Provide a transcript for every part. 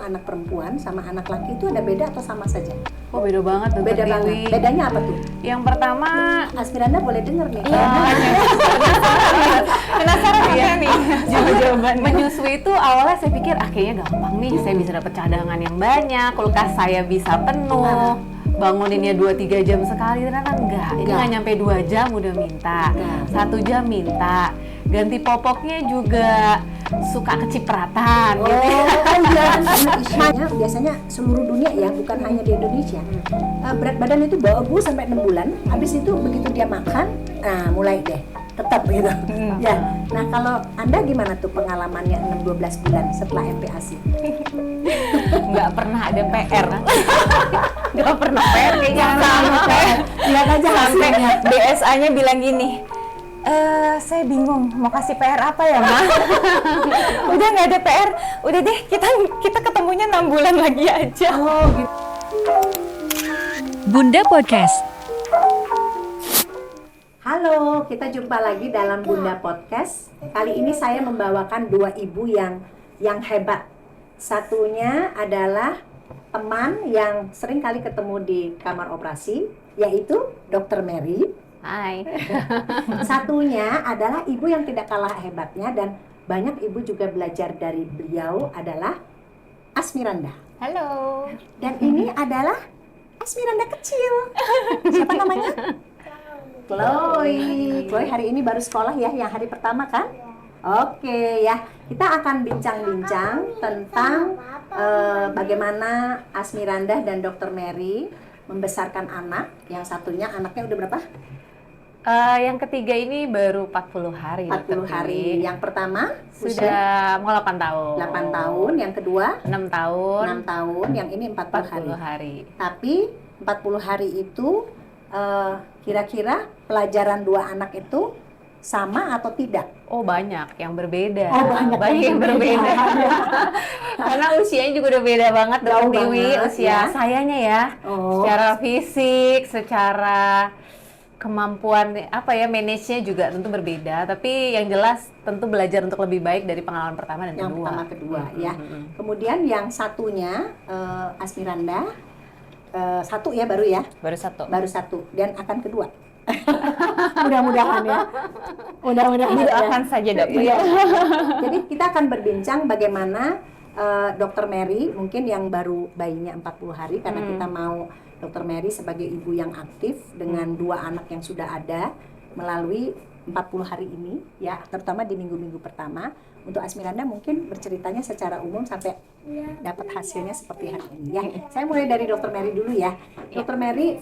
anak perempuan sama anak laki itu ada beda atau sama saja? Oh, beda banget. Beda banget. Bedanya apa tuh? Yang pertama, Asmiranda boleh denger nih. penasaran ya nih jawaban. Menyusui itu awalnya saya pikir kayaknya gampang nih, saya bisa dapat cadangan yang banyak, kulkas saya bisa penuh. Banguninnya 2-3 jam sekali, ternyata enggak. Ini nggak nyampe 2 jam udah minta, 1 jam minta. Ganti popoknya juga suka kecipratan gitu. Iya, karena isunya biasanya seluruh dunia ya, bukan hanya di Indonesia. Berat badan itu bagus sampai 6 bulan, habis itu begitu dia makan, mulai deh tetap gitu. Ya. Nah, kalau Anda gimana tuh pengalamannya 6-12 bulan setelah MPASI? Nggak pernah ada PR. Nggak pernah PR kayaknya. Lihat aja hasilnya. BSA-nya bilang gini, saya bingung mau kasih PR apa ya, Ma? Udah nggak ada PR, udah deh kita ketemunya 6 bulan lagi aja. Oh, gitu. Bunda Podcast. Halo, kita jumpa lagi dalam Bunda Podcast. Kali ini saya membawakan 2 ibu yang hebat. Satunya adalah teman yang sering kali ketemu di kamar operasi, yaitu Dr. Mary. Hai. Satunya adalah ibu yang tidak kalah hebatnya dan banyak ibu juga belajar dari beliau adalah Asmiranda. Halo. Dan ini adalah Asmiranda kecil. Siapa namanya? Chloe. Chloe hari ini baru sekolah ya, yang hari pertama kan? Oke ya, kita akan bincang-bincang tentang bagaimana Asmiranda dan Dr. Mary membesarkan anak. Yang satunya anaknya udah berapa? Yang ketiga ini baru 40 hari. 40 hari. Yang pertama sudah mau 8 tahun. 8 tahun. Yang kedua 6 tahun. 6 tahun. Yang ini 40 hari. Tapi 40 hari itu kira-kira pelajaran 2 anak itu sama atau tidak? Oh, banyak yang berbeda. Oh, banyak yang berbeda. Karena usianya juga udah beda banget, Jauh Dr. Dewi. banget, Usia ya. sayanya ya. Oh. Secara fisik, secara kemampuan manage-nya juga tentu berbeda. Tapi yang jelas tentu belajar untuk lebih baik dari pengalaman pertama dan Yang kedua. pertama kedua ya. Kemudian yang satunya Asmiranda satu ya baru ya. Baru satu. Baru satu dan akan kedua. Mudah-mudahan ya. Mudah-mudahan Doakan saja, Dok. Iya. Jadi kita akan berbincang bagaimana Dr. Mary mungkin yang baru bayinya 40 hari karena kita mau Dr. Mary sebagai ibu yang aktif dengan 2 anak yang sudah ada melalui 40 hari ini ya, terutama di minggu-minggu pertama. Untuk Asmiranda mungkin berceritanya secara umum sampai dapat hasilnya seperti hari ini ya. Saya mulai dari Dr. Mary dulu ya. Dr. Mary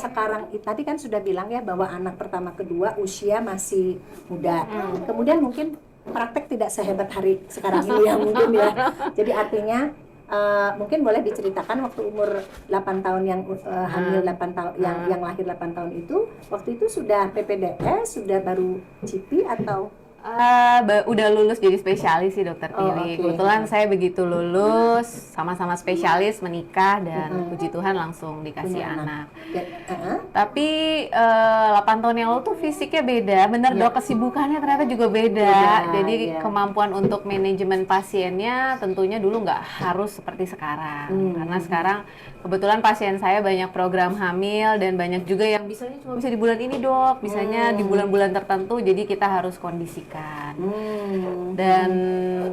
sekarang tadi kan sudah bilang ya bahwa anak pertama kedua usia masih muda. Kemudian mungkin praktek tidak sehebat hari sekarang ini ya mungkin ya. Jadi artinya mungkin boleh diceritakan waktu umur 8 tahun yang hamil 8 tahun yang lahir 8 tahun itu, waktu itu sudah PPDS, sudah baru GP atau Udah lulus jadi spesialis sih, Dokter Tili. Okay. Kebetulan saya begitu lulus sama-sama spesialis menikah dan puji Tuhan langsung dikasih anak. Tapi 8 tahun yang lalu tuh fisiknya beda. Bener Dok, kesibukannya ternyata juga beda. Jadi kemampuan untuk manajemen pasiennya tentunya dulu nggak harus seperti sekarang. Karena sekarang kebetulan pasien saya banyak program hamil dan banyak juga yang bisanya cuma bisa di bulan ini Dok, bisanya di bulan-bulan tertentu. Jadi kita harus kondisikan. Dan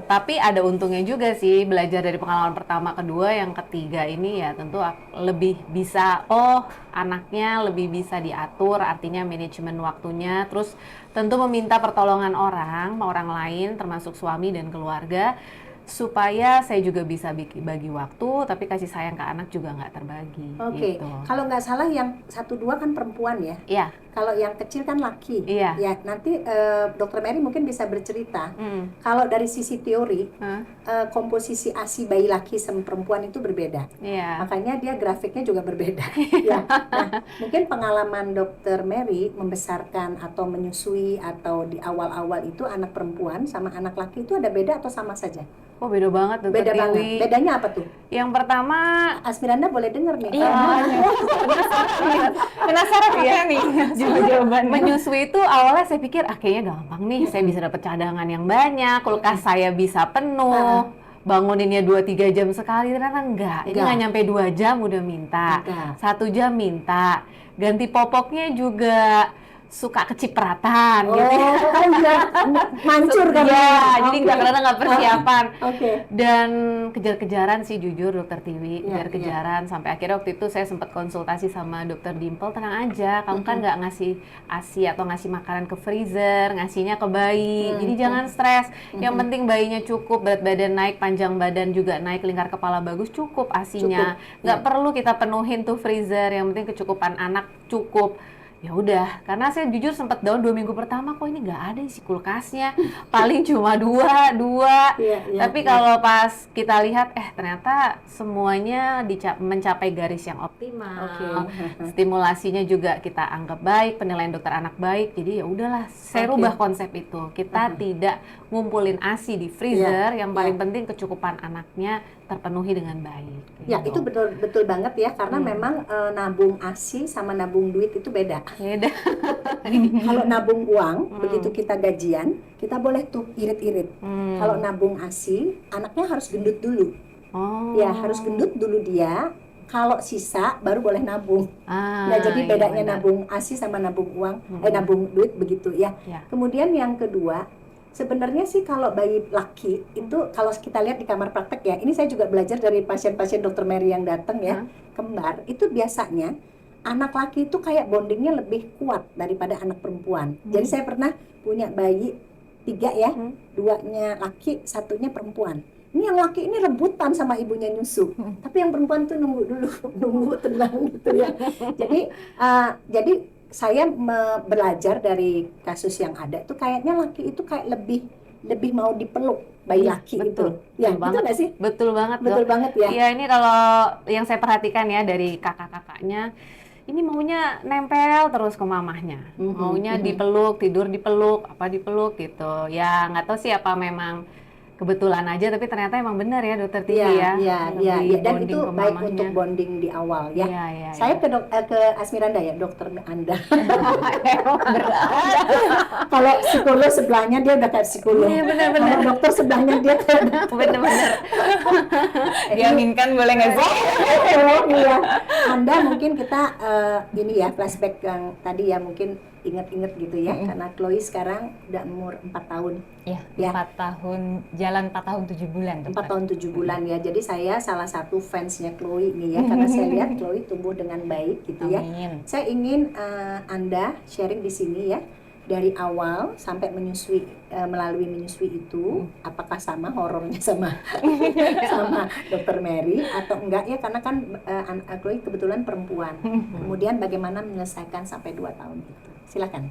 tapi ada untungnya juga sih, belajar dari pengalaman pertama, kedua, yang ketiga ini ya tentu lebih bisa, anaknya lebih bisa diatur, artinya manajemen waktunya, terus tentu meminta pertolongan orang lain termasuk suami dan keluarga supaya saya juga bisa bagi waktu, tapi kasih sayang ke anak juga nggak terbagi. Oke. Gitu. Kalau nggak salah yang 1-2 kan perempuan ya? Iya. Kalau yang kecil kan laki. Iya. Ya, nanti Dr. Mary mungkin bisa bercerita. Kalau dari sisi teori, komposisi ASI bayi laki sama perempuan itu berbeda. Iya. Makanya dia grafiknya juga berbeda. Ya. Nah, mungkin pengalaman Dr. Mary membesarkan atau menyusui atau di awal-awal itu anak perempuan sama anak laki itu ada beda atau sama saja? Oh, beda banget, Dokter Beda Dewi. banget. Bedanya apa tuh? Yang pertama, Asmiranda boleh denger nih. Penasaran ya nih jawaban. menyusui itu awalnya saya pikir kayaknya gampang nih, saya bisa dapat cadangan yang banyak, kulkas saya bisa penuh, banguninnya 2-3 jam sekali, ternyata enggak. Ini nggak nyampe 2 jam udah minta, 1 jam minta. Ganti popoknya juga suka kecipratan gitu. Mancur kan ya, jadi nggak persiapan. Dan kejar-kejaran sih jujur Dokter Tiwi, kejar-kejaran sampai akhirnya waktu itu saya sempat konsultasi sama Dokter Dimple, tenang aja, kamu kan nggak ngasih ASI atau ngasih makanan ke freezer, ngasihnya ke bayi, jadi jangan stres. Yang penting bayinya cukup, berat badan naik, panjang badan juga naik, lingkar kepala bagus, cukup ASI-nya. Nggak perlu kita penuhin tuh freezer, yang penting kecukupan anak cukup. Ya udah, karena saya jujur sempat down 2 minggu pertama, kok ini nggak ada isi kulkasnya, paling cuma dua. Tapi kalau pas kita lihat, ternyata semuanya mencapai garis yang optimal, stimulasinya juga kita anggap baik, penilaian dokter anak baik, jadi ya udahlah, saya rubah konsep itu, kita tidak ngumpulin ASI di freezer, yang paling penting kecukupan anaknya terpenuhi dengan baik. Ya, itu betul banget ya, karena memang nabung ASI sama nabung duit itu beda. Kalau nabung uang, begitu kita gajian, kita boleh tuh irit-irit. Kalau nabung ASI, anaknya harus gendut dulu. Ya, harus gendut dulu dia. Kalau sisa baru boleh nabung. Jadi bedanya nabung ASI sama nabung uang, nabung duit begitu ya. Kemudian yang kedua, sebenarnya sih kalau bayi laki itu kalau kita lihat di kamar praktek ya, ini saya juga belajar dari pasien-pasien Dokter Mary yang datang ya, kembar, itu biasanya anak laki itu kayak bondingnya lebih kuat daripada anak perempuan. Jadi saya pernah punya bayi 3 ya, 2-nya laki, 1-nya perempuan. Ini yang laki ini rebutan sama ibunya nyusu, tapi yang perempuan tuh nunggu dulu, nunggu tenang gitu ya. Jadi saya belajar dari kasus yang ada tuh kayaknya laki itu kayak lebih mau dipeluk bayi laki itu. Ya, betul nggak sih? Betul banget. Betul banget ya. Iya, ini kalau yang saya perhatikan ya dari kakak-kakaknya, ini maunya nempel terus ke mamahnya, maunya dipeluk, tidur dipeluk, apa dipeluk gitu. Ya nggak tahu sih apa memang kebetulan aja, tapi ternyata emang benar ya Dokter Tiwi ya. Iya. Dan itu baik untuk bonding di awal ya. Saya ke Asmiranda ya, Dokter Anda. Kalau psikolog sebelahnya dia udah kayak psikolog. Iya benar-benar. Dokter sebelahnya dia kayak benar-benar. Diaminkan boleh nggak sih? Iya. Anda mungkin kita ini ya flashback yang tadi ya, mungkin ingat-ingat gitu ya, karena Chloe sekarang udah umur 4 tahun. Iya, 4 tahun, jalan 4 tahun 7 bulan. 4 tahun 7 bulan ya, jadi saya salah satu fansnya Chloe nih ya, karena saya lihat Chloe tumbuh dengan baik gitu ya. Saya ingin Anda sharing di sini ya, dari awal sampai menyusui, melalui menyusui itu, apakah sama horornya sama Dokter Mary atau enggak ya, karena kan Chloe kebetulan perempuan. Kemudian bagaimana menyelesaikan sampai 2 tahun itu. Silakan.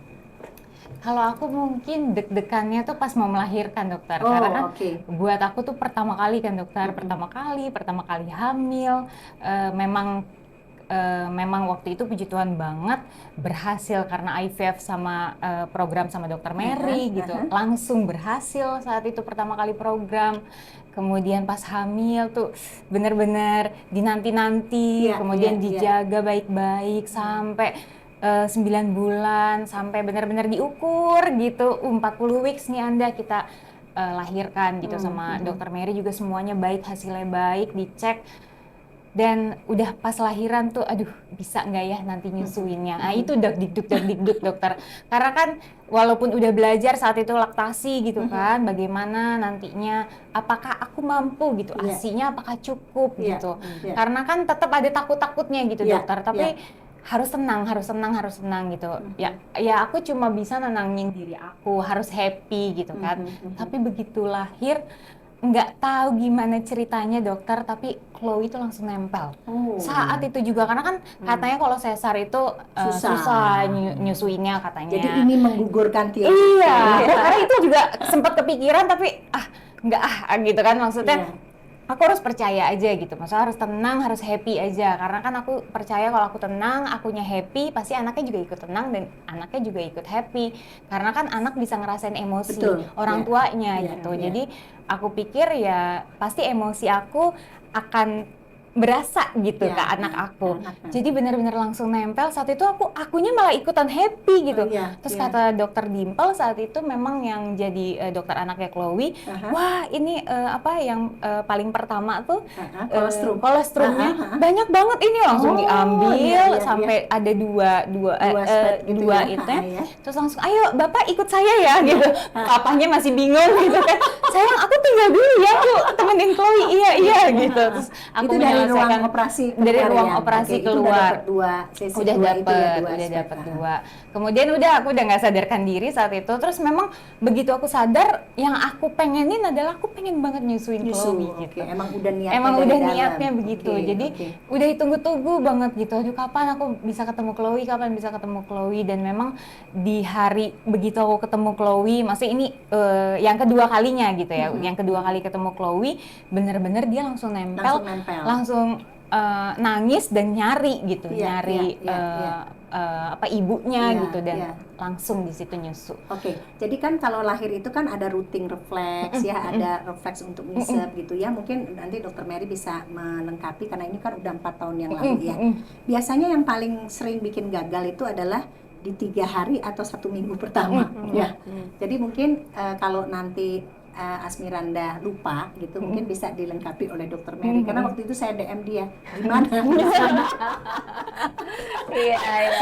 Kalau aku mungkin deg-degannya tuh pas mau melahirkan dokter, karena buat aku tuh pertama kali kan dokter, pertama kali hamil, memang waktu itu puji Tuhan banget berhasil karena IVF sama program sama Dokter Mary gitu, langsung berhasil saat itu pertama kali program. Kemudian pas hamil tuh bener-bener dinanti-nanti, kemudian dijaga baik-baik sampai 9 bulan, sampai benar-benar diukur gitu, 40 weeks nih Anda kita lahirkan gitu sama Dokter Mary juga semuanya baik, hasilnya baik, dicek. Dan udah pas lahiran tuh, aduh bisa nggak ya nanti nyusuinnya. Nah itu dagdikduk dokter. Karena kan walaupun udah belajar saat itu laktasi gitu kan, bagaimana nantinya, apakah aku mampu gitu, ASI-nya apakah cukup gitu. Karena kan tetap ada takut-takutnya gitu dokter, tapi harus tenang gitu. Ya aku cuma bisa nenangin diri aku, harus happy gitu kan. Tapi begitu lahir, nggak tahu gimana ceritanya dokter, tapi Chloe itu langsung nempel. Saat itu juga, karena kan katanya kalau sesar itu susah nyusuinnya katanya. Jadi ini menggugurkan tiap. Iya, karena itu juga sempat kepikiran, tapi nggak gitu kan, maksudnya. Aku harus percaya aja gitu, maksudnya harus tenang, harus happy aja. Karena kan aku percaya kalau aku tenang, akunya happy, pasti anaknya juga ikut tenang dan anaknya juga ikut happy. Karena kan anak bisa ngerasain emosi orang tuanya gitu. Jadi aku pikir ya pasti emosi aku akan berasa gitu ke anak aku. Jadi benar-benar langsung nempel. Saat itu akunya malah ikutan happy gitu. Terus kata dokter Dimple saat itu memang yang jadi dokter anaknya Chloe, wah ini yang paling pertama tuh kolostrumnya banyak banget, ini langsung diambil sampai ada dua itu ya. Terus langsung ayo Bapak ikut saya ya gitu. Papahnya masih bingung gitu kan. Sayang aku tinggal dulu ya, yuk temenin Chloe. Iya gitu. Terus aku itu dari ruang operasi keluar. Udah dapat dua. Kemudian aku udah nggak sadarkan diri saat itu. Terus memang begitu aku sadar, yang aku pengenin adalah aku pengen banget nyusuin Chloe gitu. Emang udah niatnya begitu. Jadi udah ditunggu-tunggu banget gitu. Aduh kapan aku bisa ketemu Chloe, dan memang di hari begitu aku ketemu Chloe, masih ini yang kedua kalinya gitu ya. Yang kedua kali ketemu Chloe, bener-bener dia langsung nempel. Langsung nangis dan nyari gitu, ibunya gitu, dan langsung di situ nyusu. Jadi kan kalau lahir itu kan ada routing refleks ada refleks untuk ngisep gitu ya. Mungkin nanti Dokter Mary bisa melengkapi karena ini kan udah 4 tahun yang lalu ya. Biasanya yang paling sering bikin gagal itu adalah di 3 hari atau 1 minggu pertama ya. Jadi mungkin kalau nanti Asmiranda lupa gitu, mungkin bisa dilengkapi oleh Dokter Mary karena waktu itu saya DM dia gimana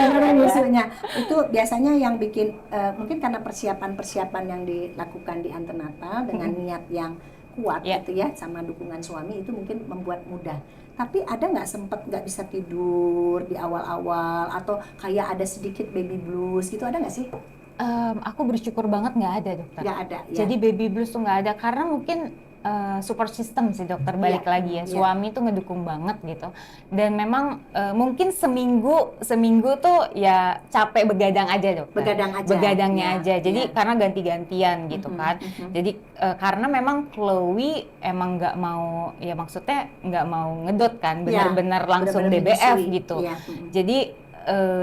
gimana nyusunya. Itu biasanya yang bikin mungkin karena persiapan yang dilakukan di antenatal dengan niat yang kuat gitu ya, sama dukungan suami, itu mungkin membuat mudah. Tapi ada nggak bisa tidur di awal-awal, atau kayak ada sedikit baby blues gitu, ada nggak sih? Aku bersyukur banget nggak ada, dokter. Nggak ada ya? Jadi baby blues tuh nggak ada, karena mungkin support system sih, dokter, balik lagi ya. Suami tuh ngedukung banget gitu. Dan memang mungkin seminggu tuh ya capek begadang aja, dokter. Begadangnya aja. Jadi karena ganti-gantian gitu kan. Jadi karena memang Chloe emang nggak mau, ya maksudnya nggak mau ngedot kan, benar-benar langsung DBF gitu. Jadi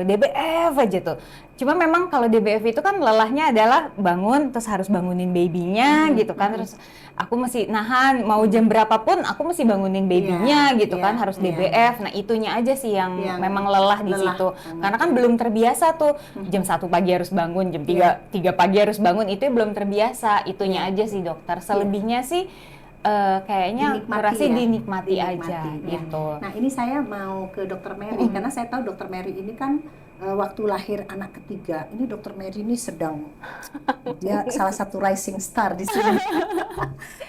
DBF aja tuh. Cuma memang kalau DBF itu kan lelahnya adalah bangun, terus harus bangunin babynya gitu kan. Terus aku mesti nahan, mau jam berapapun aku mesti bangunin babynya gitu kan, harus DBF. Nah itunya aja sih yang memang lelah di situ. Karena kan belum terbiasa tuh, jam 1 pagi harus bangun, jam 3 pagi harus bangun, itu belum terbiasa. Itunya aja sih, dokter. Selebihnya sih kayaknya dinikmati aja gitu. Nah ini saya mau ke Dokter Mary karena saya tahu Dokter Mary ini kan waktu lahir anak ketiga, ini Dokter Mary ini sedang dia salah satu rising star di sini.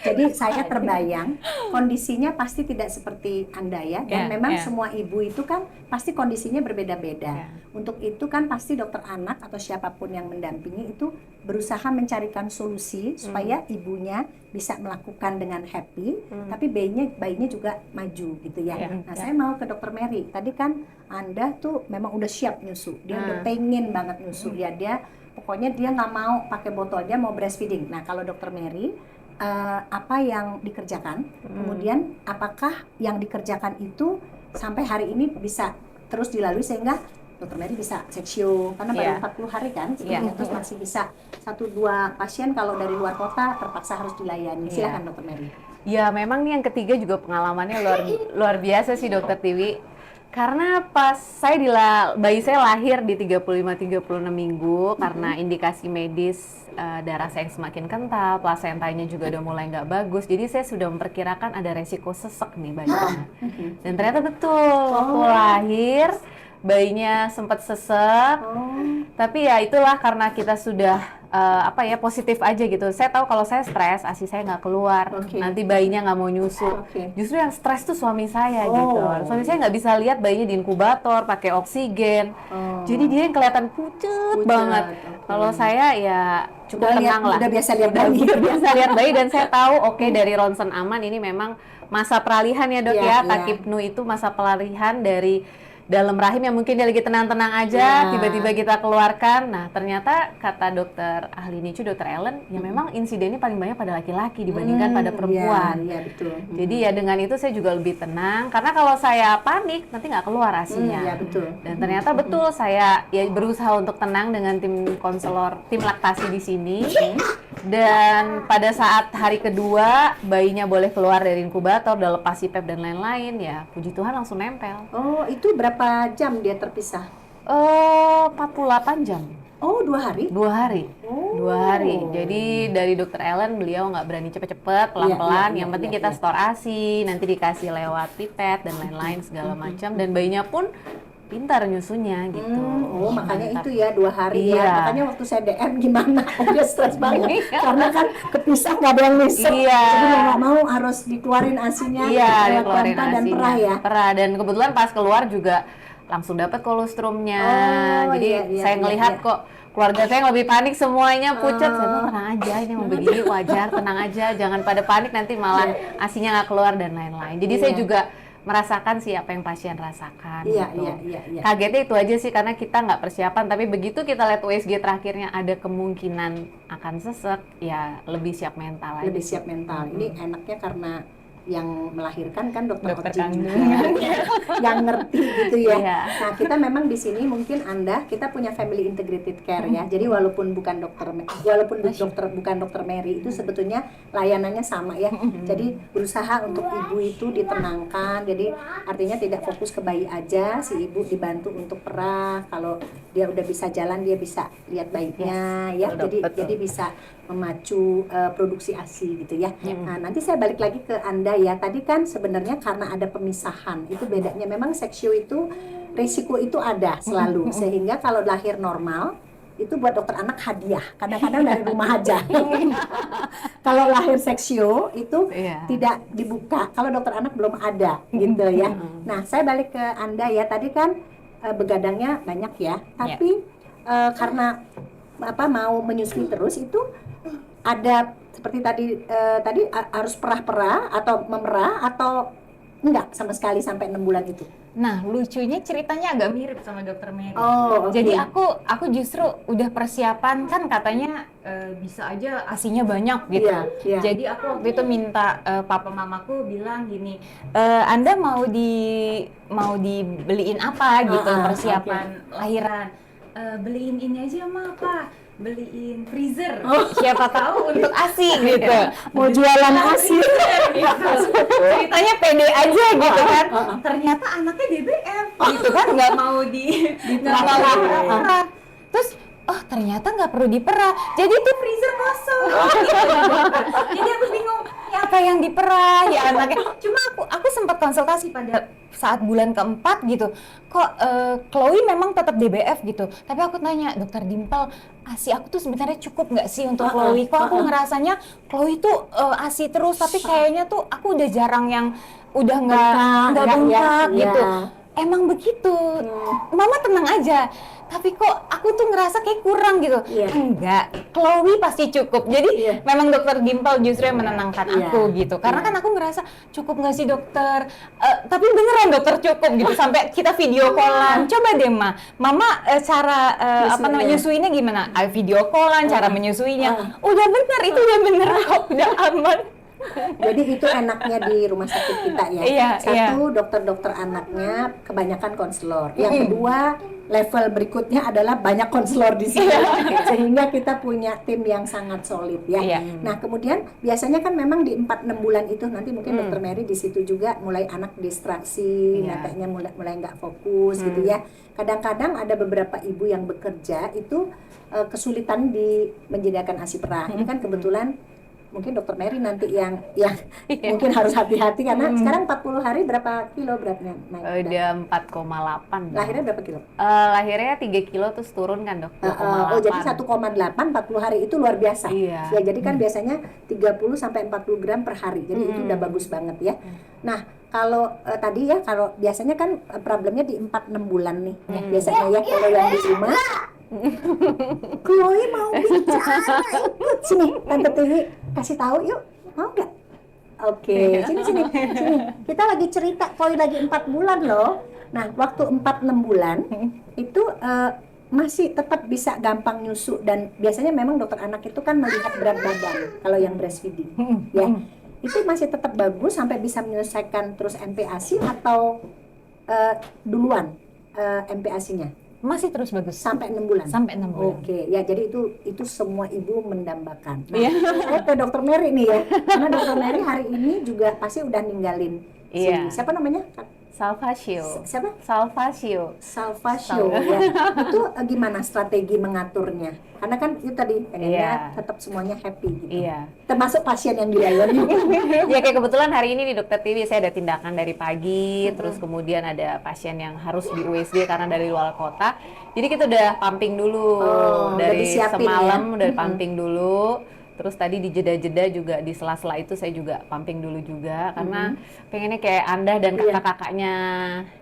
Jadi saya terbayang kondisinya pasti tidak seperti Anda ya, dan memang semua ibu itu kan pasti kondisinya berbeda-beda. Untuk itu kan pasti dokter anak atau siapapun yang mendampingi itu berusaha mencarikan solusi supaya ibunya bisa melakukan dengan happy, tapi bayinya juga maju gitu ya. Nah saya mau ke Dokter Mary. Tadi kan Anda tuh memang udah siap nyusu, dia udah pengen banget nyusu ya, dia pokoknya dia nggak mau pakai botol, dia mau breastfeeding. Nah kalau Dokter Mary apa yang dikerjakan, kemudian apakah yang dikerjakan itu sampai hari ini bisa terus dilalui sehingga Dokter Mary bisa seksio, karena baru 40 hari kan, terus masih bisa 1-2 pasien kalau dari luar kota terpaksa harus dilayani. Silakan Dokter Mary. Ya memang nih yang ketiga juga pengalamannya luar biasa sih Dokter Tiwi. Karena pas bayi saya lahir di 35-36 minggu karena indikasi medis darah saya yang semakin kental, plasentanya juga udah mulai nggak bagus. Jadi saya sudah memperkirakan ada resiko sesek nih bayinya. Dan ternyata betul, waktu lahir bayinya sempat sesek. Tapi ya itulah karena kita sudah positif aja gitu. Saya tahu kalau saya stres, ASI saya nggak keluar, nanti bayinya nggak mau nyusu. Justru yang stres tuh suami saya gitu. Suami saya nggak bisa lihat bayinya di inkubator, pakai oksigen. Jadi dia yang kelihatan pucet banget. Kalau saya ya cukup tenang lah. Udah biasa lihat bayi. Biasa lihat bayi, dan saya tahu dari ronsen aman ini memang masa peralihan ya dok ya. Takipnu itu masa peralihan dari dalam rahim yang mungkin dia lagi tenang-tenang aja, tiba-tiba kita keluarkan. Nah ternyata kata dokter ahli NICU, dokter Ellen, ya memang insidennya paling banyak pada laki-laki dibandingkan pada perempuan. Betul. Jadi ya dengan itu saya juga lebih tenang, karena kalau saya panik nanti nggak keluar ASINya. Betul. Dan ternyata betul saya ya berusaha untuk tenang dengan tim konselor, tim laktasi di sini. Dan pada saat hari kedua bayinya boleh keluar dari inkubator, udah lepas CPAP dan lain-lain, ya puji Tuhan langsung nempel. Oh, itu berapa jam dia terpisah? 48 jam. Oh, 2 hari? 2 hari. Oh. 2 hari. Jadi dari dokter Ellen, beliau nggak berani cepet-cepet, pelan-pelan. Yang penting kita store ASI, nanti dikasih lewat pipet dan lain-lain segala macam. Dan bayinya pun pintar nyusunya gitu. Oh, makanya itu ya 2 hari Iya. ya. Makanya waktu saya DM gimana, dia stres banget. Karena kan kepisah nggak ada yang ngisep. Iya. Jadi mau nggak mau harus dikeluarin ASI-nya. Iya, lewat dikeluarin penta dan ASI-nya. perah ya. Perah, dan kebetulan pas keluar juga langsung dapat kolostrumnya. Oh, Jadi iya, saya ngelihat iya. kok keluarga saya yang lebih panik semuanya pucat. Saya bilang, tenang aja, ini mau begini wajar, tenang aja, jangan pada panik nanti malah ASI-nya nggak keluar dan lain-lain. Jadi saya juga merasakan sih apa yang pasien rasakan. Iya, gitu. iya. Kagetnya itu aja sih karena kita nggak persiapan, tapi begitu kita lihat USG terakhirnya ada kemungkinan akan sesek, ya lebih siap mental aja. Lebih siap mental. Ini enaknya karena yang melahirkan kan dokter Dokter Ojin kandung. yang ngerti gitu ya. Iya. Nah, kita memang di sini mungkin kita punya family integrated care ya. Jadi walaupun bukan dokter bukan dokter Mary itu sebetulnya layanannya sama ya. Jadi berusaha untuk ibu itu ditenangkan. Jadi artinya tidak fokus ke bayi aja, si ibu dibantu untuk perah. Kalau dia udah bisa jalan dia bisa lihat bayinya ya. Jadi bisa memacu produksi ASI gitu ya. Nah, nanti saya balik lagi ke Anda ya. Tadi kan sebenarnya karena ada pemisahan, itu bedanya memang seksio itu risiko itu ada selalu. Sehingga kalau lahir normal itu buat dokter anak hadiah. Kadang-kadang dari rumah aja. Kalau lahir seksio itu tidak dibuka. Kalau dokter anak belum ada gitu ya. Nah, saya balik ke Anda ya. Tadi kan begadangnya banyak ya. Tapi karena mau menyusui terus itu ada seperti tadi harus perah-perah atau memerah atau enggak sama sekali sampai 6 bulan itu. Nah, lucunya ceritanya agak mirip sama dokter Mary. Oh, okay. Jadi aku justru udah persiapan kan katanya bisa aja ASI-nya banyak gitu. Iya. Jadi aku waktu itu minta papa mamaku bilang gini, Anda mau dibeliin apa gitu persiapan lahiran. Beliin ini aja Ma, Pak. Beliin freezer. Siapa tahu untuk ASI gitu. Mau jualan ASI. Gitu. Ceritanya pede aja gitu kan. Ternyata anaknya DBF gitu kan, nggak mau diperah. Terus ternyata nggak perlu diperah. Jadi itu freezer kosong. Gitu. Jadi aku bingung, ya apa yang diperah ya anaknya. Cuma aku sempat konsultasi pada saat bulan keempat gitu. Kok Chloe memang tetap DBF gitu. Tapi aku tanya, Dokter Dimple, ASI aku tuh sebenarnya cukup nggak sih untuk Chloe? Kok aku ngerasanya Chloe tuh ASI terus, tapi kayaknya tuh aku udah jarang yang udah nggak bengkak gitu. Emang begitu, Mama tenang aja. Tapi kok aku tuh ngerasa kayak kurang gitu. Enggak, Chloe pasti cukup. Jadi memang Dokter Dimple justru yang menenangkan aku gitu. Karena kan aku ngerasa cukup nggak sih dokter? Tapi beneran dokter cukup gitu. Sampai kita video callan. Coba deh Mama cara nyusuinnya gimana? Video callan, cara menyusuinya. Udah bener, itu udah bener kok, udah aman. Jadi itu enaknya di rumah sakit kita ya. Satu, dokter-dokter anaknya kebanyakan konselor. Yang kedua, level berikutnya adalah banyak konselor di sini. Sehingga kita punya tim yang sangat solid ya. Nah, kemudian biasanya kan memang di 4-6 bulan itu nanti mungkin dokter Mary di situ juga mulai anak distraksi, matanya mulai nggak fokus gitu ya. Kadang-kadang ada beberapa ibu yang bekerja itu kesulitan di menyediakan ASI perah. Ini kan kebetulan mungkin dokter Mary nanti yang mungkin harus hati-hati karena sekarang 40 hari berapa kilo beratnya naik? Udah 4,8. Lahirnya berapa kilo? Lahirnya 3 kilo terus turun kan dok? 2,8. Jadi 1,8 40 hari itu luar biasa. Ya jadi kan biasanya 30 sampai 40 gram per hari. Jadi itu udah bagus banget ya. Nah, kalau tadi ya kalau biasanya kan problemnya di 4-6 bulan nih. Biasanya ya kalau yang di rumah Chloe mau bicara, ikut sini Tante Tiwi kasih tahu yuk, mau nggak? Oke, sini. Kita lagi cerita Chloe lagi 4 bulan loh. Nah, waktu 4-6 bulan itu masih tetap bisa gampang nyusu dan biasanya memang dokter anak itu kan melihat berat badan kalau yang breastfeeding, ya. Itu masih tetap bagus sampai bisa menyelesaikan terus MPASI atau duluan MPASI-nya? Masih terus bagus. Sampai 6 bulan? Sampai 6 bulan. Oke, ya jadi itu semua ibu mendambakan. Nah, Iya. saya ke Dokter Mary nih ya, karena Dokter Mary hari ini juga pasti udah ninggalin Iya. siapa namanya? Salvatio. Siapa? Salvatio. Salvatio ya. Itu gimana strategi mengaturnya? Karena kan itu tadi pengennya Iya. tetap semuanya happy gitu. Iya. Termasuk pasien yang dilayani. Ya kayak kebetulan hari ini di Dokter TV saya ada tindakan dari pagi, terus kemudian ada pasien yang harus di USG karena dari luar kota. Jadi kita udah pumping dulu Udah dari disiapin semalam ya? udah pumping dulu. Terus tadi di jeda-jeda juga di sela-sela itu saya juga pumping dulu juga karena pengennya kayak Anda dan Iya. kakak-kakaknya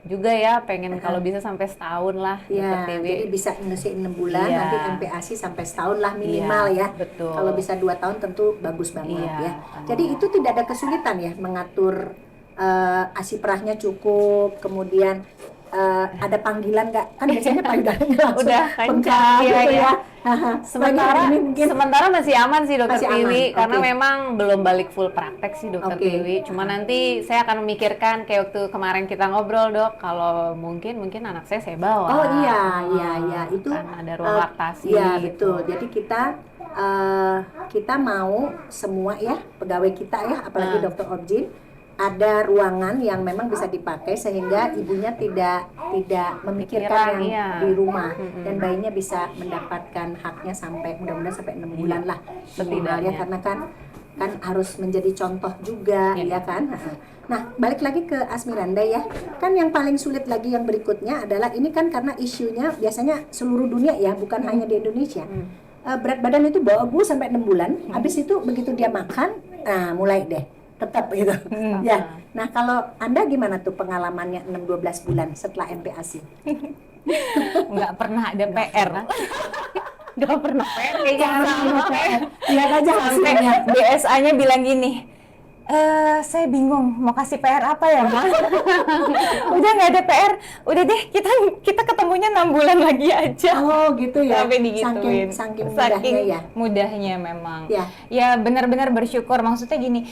juga ya pengen kalau bisa sampai setahun lah Dokter Ya, TV. jadi bisa ngisi 6 bulan, Iya. nanti MPASI sampai setahun lah minimal Iya, ya. betul. Kalau bisa 2 tahun tentu bagus banget Iya. ya. Jadi itu tidak ada kesulitan ya mengatur ASI perahnya cukup, kemudian ada panggilan nggak? Kan biasanya payudaranya langsung Udah kencang, bengkak iya, gitu iya. ya. Sementara Ini mungkin sementara masih aman sih Dokter Masih aman, Tiwi karena oke. memang belum balik full praktek sih Dokter Oke. Tiwi. Cuma nanti saya akan memikirkan kayak waktu kemarin kita ngobrol Dok, kalau mungkin anak saya bawa. Oh iya, itu kan ada ruang laktasi. Iya gitu. betul. Jadi kita mau semua ya pegawai kita ya, apalagi dokter objin ada ruangan yang memang bisa dipakai sehingga ibunya tidak memikirkan Pikiran, yang iya. di rumah dan bayinya bisa mendapatkan haknya sampai mudah-mudahan sampai 6 bulan lah minimal ya, setidaknya. karena kan harus menjadi contoh juga ya kan. Nah, balik lagi ke Asmiranda ya. Kan yang paling sulit lagi yang berikutnya adalah ini kan karena isunya biasanya seluruh dunia ya, bukan hanya di Indonesia. Berat badan itu bagus sampai 6 bulan. Habis itu begitu dia makan, nah mulai deh tetap gitu. Ya. Nah, kalau Anda gimana tuh pengalamannya 6-12 bulan setelah MPASI? Nggak pernah ada PR. Nggak pernah PR kayaknya. Lihat aja hasilnya. BSA-nya bilang gini, saya bingung mau kasih PR apa ya, Ma? Udah nggak ada PR, udah deh kita ketemunya 6 bulan lagi aja. Oh, gitu ya. Sampai digituin. Saking mudahnya ya. Mudahnya memang. Ya. Ya benar-benar bersyukur. Maksudnya gini,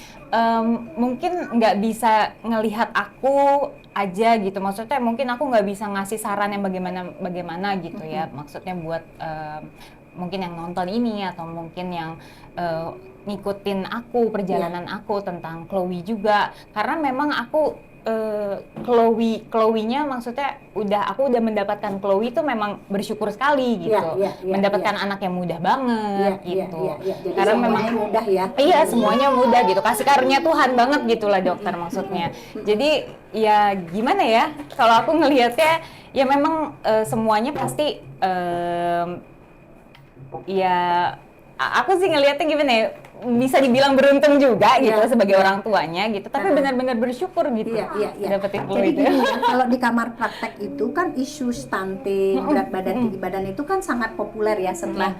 mungkin nggak bisa ngelihat aku aja gitu. Maksudnya mungkin aku nggak bisa ngasih saran yang bagaimana gitu ya. Maksudnya buat mungkin yang nonton ini atau mungkin yang ngikutin aku perjalanan aku tentang Chloe juga, karena memang aku Chloe-nya maksudnya aku udah mendapatkan Chloe itu memang bersyukur sekali gitu, mendapatkan anak yang mudah banget gitu. Jadi Karena memang mudah ya. Iya, semuanya mudah gitu, kasih karunia Tuhan banget gitulah dokter maksudnya. Jadi ya gimana ya, kalau aku ngelihatnya ya memang semuanya pasti ya aku sih ngelihatnya gimana ya, bisa dibilang beruntung juga gitu sebagai orang tuanya gitu, tapi benar-benar bersyukur gitu dapetin Chloe Jadi itu. gini ya, kalau di kamar praktek itu kan isu stunting, berat badan, tinggi badan itu kan sangat populer ya setelah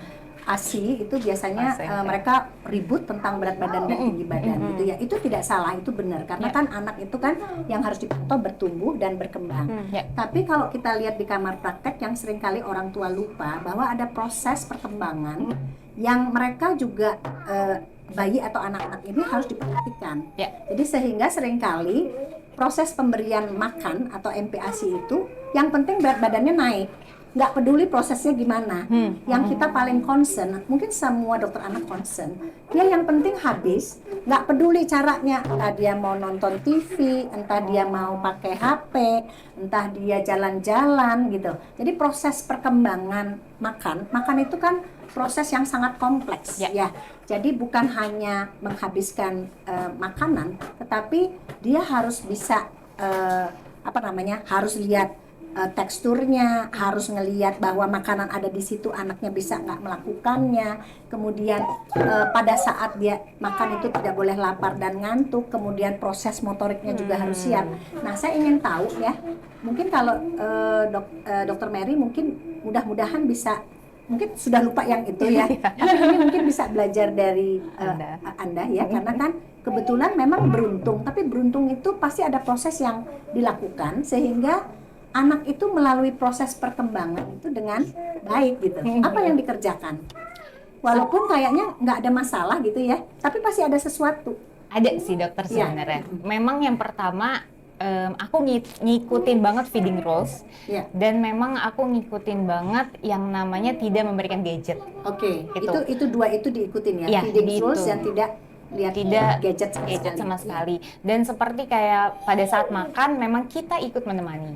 ASI itu biasanya mereka ribut tentang berat badan dan tinggi badan gitu ya. Itu tidak salah, itu benar karena kan anak itu kan yang harus dipantau bertumbuh dan berkembang. Tapi kalau kita lihat di kamar praktek yang seringkali orang tua lupa bahwa ada proses perkembangan yang mereka juga bayi atau anak-anak ini harus diperhatikan. Jadi sehingga seringkali proses pemberian makan atau MPASI itu yang penting berat badannya naik. Nggak peduli prosesnya gimana. Yang kita paling concern, mungkin semua dokter anak concern, dia yang penting habis, nggak peduli caranya, entah dia mau nonton TV, entah dia mau pakai HP, entah dia jalan-jalan gitu. Jadi proses perkembangan makan itu kan proses yang sangat kompleks ya. Jadi bukan hanya menghabiskan makanan, tetapi dia harus bisa harus lihat teksturnya, harus ngelihat bahwa makanan ada di situ, anaknya bisa nggak melakukannya. Kemudian pada saat dia makan itu tidak boleh lapar dan ngantuk. Kemudian proses motoriknya juga harus siap. Nah, saya ingin tahu ya, mungkin kalau Dokter Mary mungkin mudah-mudahan bisa, mungkin sudah lupa yang itu ya, tapi ini mungkin bisa belajar dari Anda ya, karena kan kebetulan memang beruntung, tapi beruntung itu pasti ada proses yang dilakukan sehingga anak itu melalui proses perkembangan itu dengan baik gitu. Apa yang dikerjakan? Walaupun kayaknya nggak ada masalah gitu ya, tapi pasti ada sesuatu. Ada sih dokter sebenarnya. Memang yang pertama aku ngikutin banget feeding rules. Ya. Dan memang aku ngikutin banget yang namanya tidak memberikan gadget. Oke, Gitu. itu dua itu diikutin ya, Ya, feeding rules gitu. yang tidak lihat Tidak gadget sama sekali. Dan seperti kayak pada saat makan memang kita ikut menemani.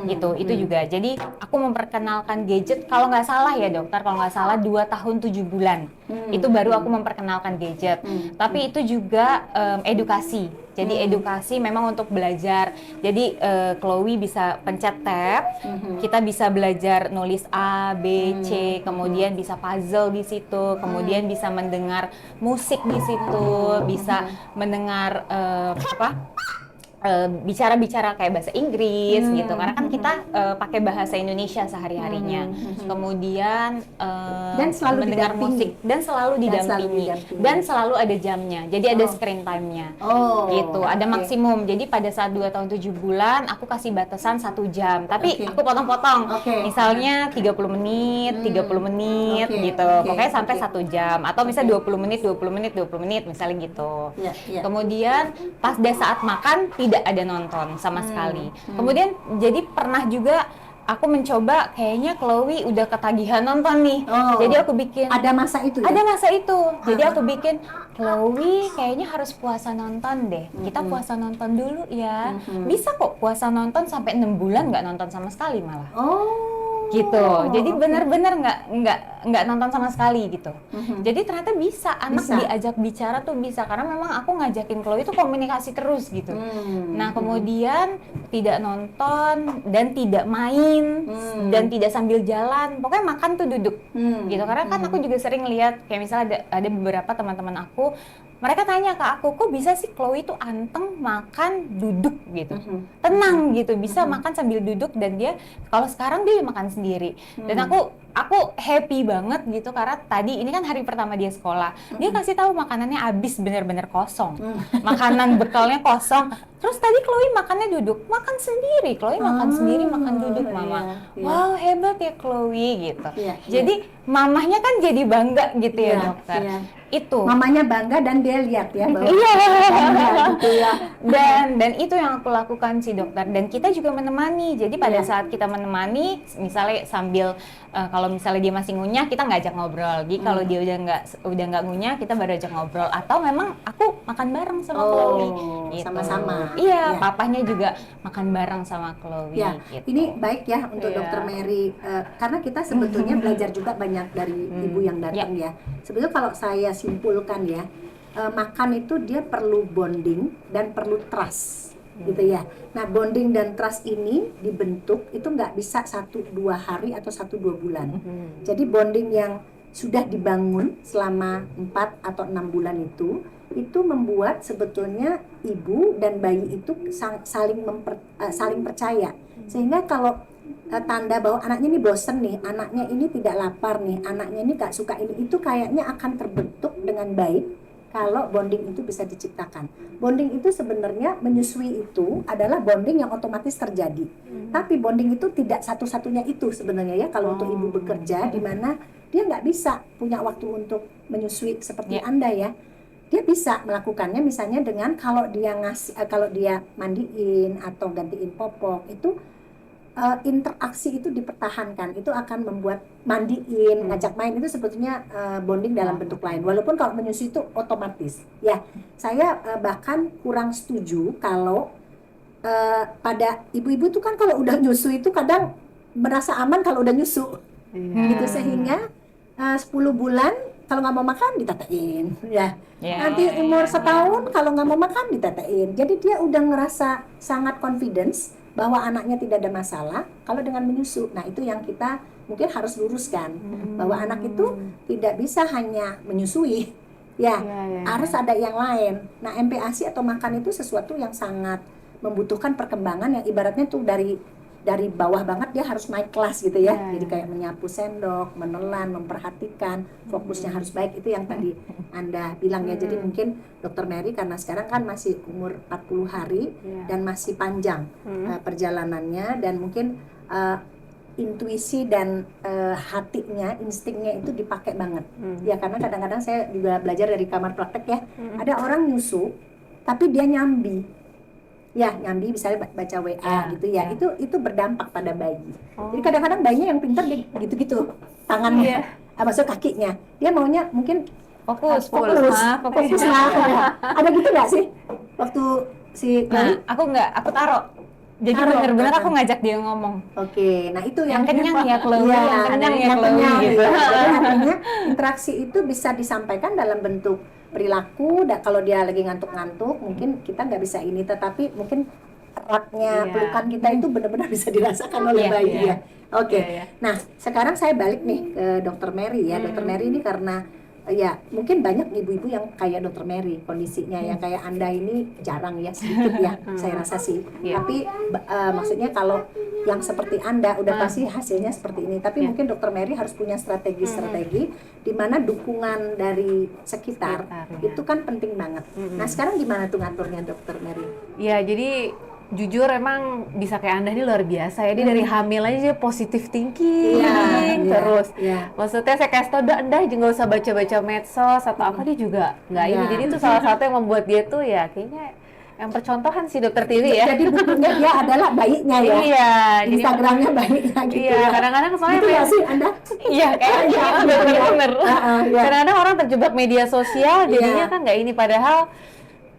Gitu, itu juga. Jadi aku memperkenalkan gadget, kalau nggak salah ya dokter, kalau nggak salah 2 tahun 7 bulan. Itu baru aku memperkenalkan gadget. Tapi itu juga edukasi. Jadi edukasi memang untuk belajar. Jadi Chloe bisa pencet tab, kita bisa belajar nulis A, B, C, kemudian bisa puzzle di situ, kemudian bisa mendengar musik di situ, bisa mendengar bicara-bicara kayak bahasa Inggris gitu, karena kan kita pakai bahasa Indonesia sehari-harinya. Kemudian Dan selalu mendengar didampingi. musik dan selalu didampingi dan selalu ada jamnya. Jadi ada screen time-nya. Gitu, ada maksimum. Jadi pada saat 2 tahun 7 bulan aku kasih batasan 1 jam. Tapi aku potong-potong. Misalnya 30 menit, 30 menit gitu. Pokoknya sampai 1 jam atau misalnya 20 menit, 20 menit, 20 menit misalnya gitu. Kemudian pas dia saat makan tidak ada nonton sama sekali. Kemudian jadi pernah juga aku mencoba, kayaknya Chloe udah ketagihan nonton nih. Jadi aku bikin ada masa itu ya? Ada masa itu. Jadi aku bikin, Chloe kayaknya harus puasa nonton deh. Kita puasa nonton dulu ya. Bisa kok puasa nonton sampai 6 bulan nggak nonton sama sekali malah. Gitu. Jadi benar-benar nggak nonton sama sekali gitu. Jadi ternyata bisa anak diajak bicara tuh bisa, karena memang aku ngajakin Chloe itu komunikasi terus gitu. Nah kemudian tidak nonton dan tidak main dan tidak sambil jalan, pokoknya makan tuh duduk gitu. Karena kan aku juga sering lihat kayak misalnya ada beberapa teman-teman aku, mereka tanya ke aku, kok bisa sih Chloe itu anteng makan duduk gitu, tenang gitu, bisa makan sambil duduk, dan dia kalau sekarang dia makan sendiri. Dan aku happy banget gitu, karena tadi ini kan hari pertama dia sekolah, dia kasih tahu makanannya habis, bener-bener kosong, makanan bekalnya kosong. Terus tadi Chloe makannya duduk, makan sendiri, Chloe makan sendiri, makan duduk, mama. Wow, hebat ya Chloe gitu. Jadi mamahnya kan jadi bangga gitu ya dokter. Itu mamanya bangga dan dia lihat ya bahwa gitu ya. Dan itu yang aku lakukan sih dokter, dan kita juga menemani. Jadi pada saat kita menemani, misalnya sambil kalau misalnya dia masih ngunyah, kita nggak ajak ngobrol. Jadi kalau dia udah nggak ngunyah, kita baru ajak ngobrol. Atau memang aku makan bareng sama Chloe gitu. Sama-sama. Iya, papahnya juga makan bareng sama Chloe gitu. Ini baik ya untuk Dokter Mary, karena kita sebetulnya belajar juga banyak dari ibu yang datang ya. Sebetulnya kalau saya simpulkan ya, makan itu dia perlu bonding dan perlu trust gitu ya. Nah bonding dan trust ini dibentuk itu nggak bisa 1-2 hari atau 1-2 bulan. Jadi bonding yang sudah dibangun selama 4 atau 6 bulan itu membuat sebetulnya ibu dan bayi itu saling percaya. Sehingga kalau tanda bahwa anaknya ini bosen nih, anaknya ini tidak lapar nih, anaknya ini gak suka ini, itu kayaknya akan terbentuk dengan baik kalau bonding itu bisa diciptakan. Bonding itu sebenarnya menyusui itu adalah bonding yang otomatis terjadi. Tapi bonding itu tidak satu-satunya itu sebenarnya ya, kalau untuk ibu bekerja di mana dia nggak bisa punya waktu untuk menyusui seperti Anda ya. Dia bisa melakukannya misalnya dengan kalau dia mandiin atau gantiin popok itu interaksi itu dipertahankan, itu akan membuat mandiin, ngajak main itu sebetulnya bonding dalam bentuk lain. Walaupun kalau menyusui itu otomatis. Ya, saya bahkan kurang setuju kalau pada ibu-ibu tuh kan kalau udah nyusu itu kadang merasa aman kalau udah nyusu, gitu, sehingga 10 bulan kalau nggak mau makan ditetein, nanti umur setahun kalau nggak mau makan ditetein. Jadi dia udah ngerasa sangat confidence bahwa anaknya tidak ada masalah kalau dengan menyusu. Nah itu yang kita mungkin harus luruskan, bahwa anak itu tidak bisa hanya menyusui, harus ada yang lain. Nah MPASI atau makan itu sesuatu yang sangat membutuhkan perkembangan yang ibaratnya tuh dari bawah banget dia harus naik kelas gitu ya. Jadi kayak menyapu sendok, menelan, memperhatikan, fokusnya harus baik, itu yang tadi Anda bilang ya. Jadi mungkin Dokter Mary karena sekarang kan masih umur 40 hari dan masih panjang perjalanannya, dan mungkin intuisi dan hatinya, instingnya itu dipakai banget. Ya karena kadang-kadang saya juga belajar dari kamar praktek ya. Ada orang nyusu tapi dia nyambi. Ya, nyambi misalnya baca WA gitu ya. Itu berdampak pada bayi. Oh. Jadi kadang-kadang bayinya yang pintar dia gitu-gitu tangannya, maksud kakinya. Dia maunya mungkin Fokus. fokus lah. Ya. Ada gitu nggak sih waktu si Nah, aku taruh. Jadi benar-benar aku ngajak dia ngomong. Oke, nah itu yang kenyang ya Chloe, Iya, yang kenyang ya yang Chloe kenyang, gitu. ya. Jadi artinya interaksi itu bisa disampaikan dalam bentuk perilaku. Kalau dia lagi ngantuk-ngantuk, mungkin kita nggak bisa ini, tetapi mungkin eratnya pelukan kita itu benar-benar bisa dirasakan oleh bayi ya. Oke. Nah, sekarang saya balik nih ke Dokter Mary ya. Dokter Mary ini karena ya mungkin banyak ibu-ibu yang kayak Dokter Mary kondisinya yang kayak Anda ini jarang ya, sedikit ya saya rasa sih. Tapi maksudnya kalau yang seperti Anda udah pasti hasilnya seperti ini. Tapi mungkin Dokter Mary harus punya strategi-strategi di mana dukungan dari sekitar itu kan penting banget. Nah sekarang gimana tuh ngaturnya Dokter Mary? Ya jadi jujur emang bisa kayak Anda ini luar biasa ya. Dia dari hamil aja dia positif thinking terus. Maksudnya saya kasih tau, Anda nggak usah baca-baca medsos atau apa, dia juga nggak ini. Jadi itu salah satu yang membuat dia tuh ya kayaknya yang percontohan si Dokter Tiwi ya. Jadi bukunya dia adalah bayinya ya. Iya. Instagramnya bayinya gitu. Iya. Kadang-kadang soalnya gitu ya sih Anda. Iya kayaknya bener-bener. Kadang-kadang orang terjebak media sosial jadinya kan nggak ini, padahal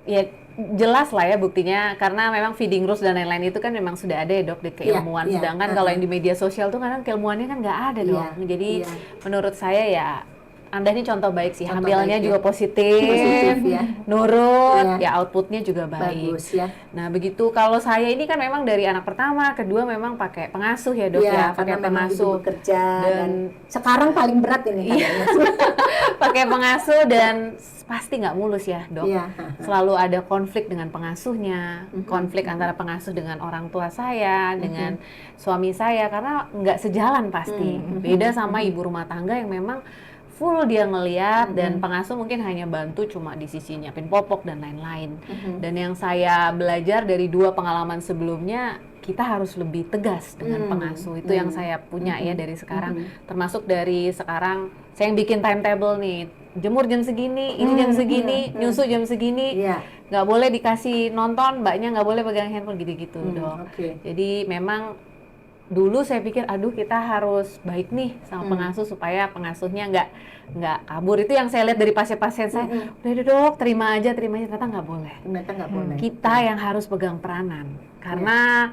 ya jelas lah ya buktinya, karena memang feeding rules dan lain-lain itu kan memang sudah ada ya dok di keilmuan. Sedangkan kalau yang di media sosial tuh kadang keilmuannya kan nggak ada dok. Jadi menurut saya ya Anda ini contoh baik sih, hamilnya juga positif nurut, ya outputnya juga baik. Bagus ya. Nah begitu, kalau saya ini kan memang dari anak pertama, kedua memang pakai pengasuh ya dok ya, pakai pengasuh bekerja dan sekarang paling berat ini pakai pengasuh dan pasti nggak mulus ya dok. Selalu ada konflik dengan pengasuhnya, konflik antara pengasuh dengan orang tua saya, dengan suami saya, karena nggak sejalan pasti. Beda sama ibu rumah tangga yang memang full dia ngeliat dan pengasuh mungkin hanya bantu cuma di sisi nyiapin popok dan lain-lain. Dan yang saya belajar dari dua pengalaman sebelumnya, kita harus lebih tegas dengan pengasuh. Itu yang saya punya ya dari sekarang. Termasuk dari sekarang saya yang bikin timetable nih, jemur jam segini, ini jam segini, nyusu jam segini, nggak boleh dikasih nonton, mbaknya nggak boleh pegang handphone gitu-gitu dok. Jadi memang dulu saya pikir, aduh kita harus baik nih sama pengasuh supaya pengasuhnya nggak kabur. Itu yang saya lihat dari pasien-pasien saya. Udah dok, terima aja. Ternyata nggak boleh. Ternyata nggak boleh. Kita yang harus pegang peranan. Karena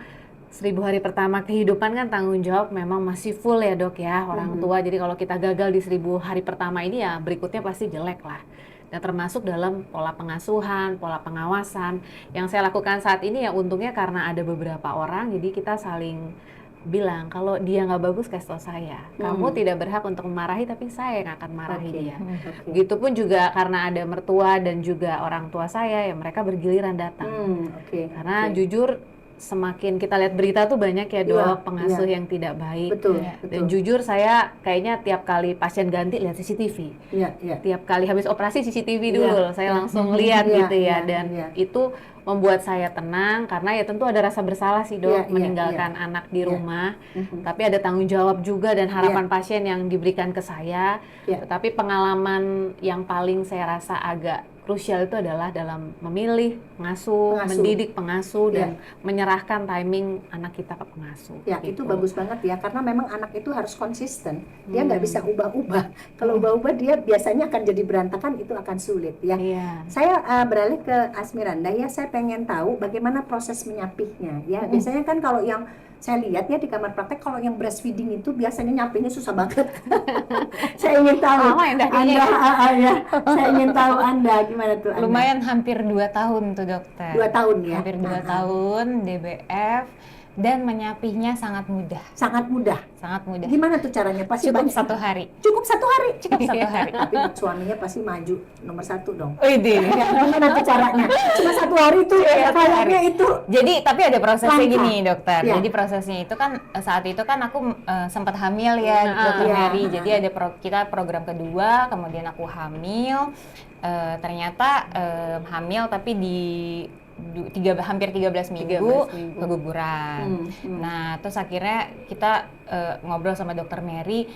1000 hari pertama kehidupan kan tanggung jawab memang masih full ya dok ya, orang tua. Jadi kalau kita gagal di 1000 hari pertama ini ya berikutnya pasti jelek lah. Dan termasuk dalam pola pengasuhan, pola pengawasan. Yang saya lakukan saat ini ya untungnya karena ada beberapa orang, jadi kita saling bilang kalau dia nggak bagus kasih tau saya, kamu tidak berhak untuk memarahi, tapi saya yang akan marahi dia. Begitupun juga karena ada mertua dan juga orang tua saya, ya mereka bergiliran datang. Karena jujur semakin kita lihat berita tuh banyak ya dok, pengasuh yang tidak baik. Dan jujur saya kayaknya tiap kali pasien ganti lihat CCTV. Tiap kali habis operasi CCTV dulu, saya langsung lihat gitu ya. Dan itu membuat saya tenang, karena ya tentu ada rasa bersalah sih dok, meninggalkan anak di rumah. Tapi ada tanggung jawab juga dan harapan pasien yang diberikan ke saya. Tetapi pengalaman yang paling saya rasa agak krusial itu adalah dalam memilih pengasuh, mendidik pengasuh, dan menyerahkan timing anak kita ke pengasuh. Ya, gitu. Itu bagus banget ya, karena memang anak itu harus konsisten. Dia nggak bisa ubah-ubah. Kalau ubah-ubah dia biasanya akan jadi berantakan, itu akan sulit ya. Saya beralih ke Asmiranda ya, saya pengen tahu bagaimana proses menyapihnya ya. Biasanya kan kalau yang saya lihat ya di kamar praktek, kalau yang breastfeeding itu biasanya nyapinya susah banget. Saya ingin tahu Anda, saya ingin tahu Anda gimana tuh Anda? Lumayan hampir 2 tahun tuh dokter. 2 tahun ya? Hampir 2 tahun DBF, dan menyapihnya sangat mudah. Sangat mudah? Sangat mudah. Gimana tuh caranya? Pasti cukup 1 hari. Cukup 1 hari? Cukup 1 hari. Tapi suaminya pasti maju nomor 1 dong. Gimana tuh caranya? Cuma 1 hari tuh kayaknya itu. Jadi tapi ada prosesnya gini dokter. Jadi prosesnya itu kan saat itu kan aku sempat hamil ya dokter Mary. Jadi ada kita program kedua, kemudian aku hamil. Ternyata hamil tapi di hampir 13 minggu keguguran. Nah, terus akhirnya kita ngobrol sama dokter Mary,